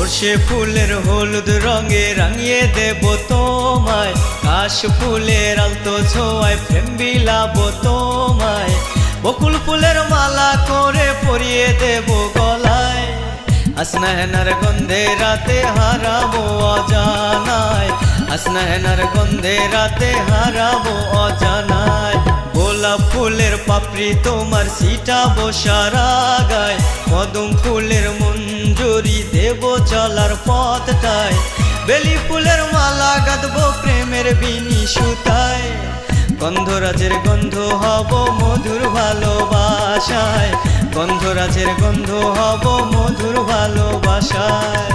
সর্ষে ফুলের হলুদ রঙে রাঙিয়ে দেব তোমায়, কাশ ফুলের আলতো ছোঁয়ায় প্রেম বিলাব তোমায়, বকুল ফুলের মালা করে পরিয়ে দেব গলায়, আসনাহেনার গন্ধে রাতে হারাবো অজানায়, আসনাহেনার গন্ধে রাতে হারাবো অজানায়। গোলাপ ফুলের পাপড়ি তোমার ছিটাবো সারা গায়, কদম ফুলের মঞ্জুরি দেব চলার পথটায়, বেলি ফুলের মালা গাঁথবো প্রেমের বিনি সুতায়, গন্ধরাজের গন্ধ হব মধুর ভালোবাসায়, গন্ধরাজের গন্ধ হব মধুর ভালোবাসায়।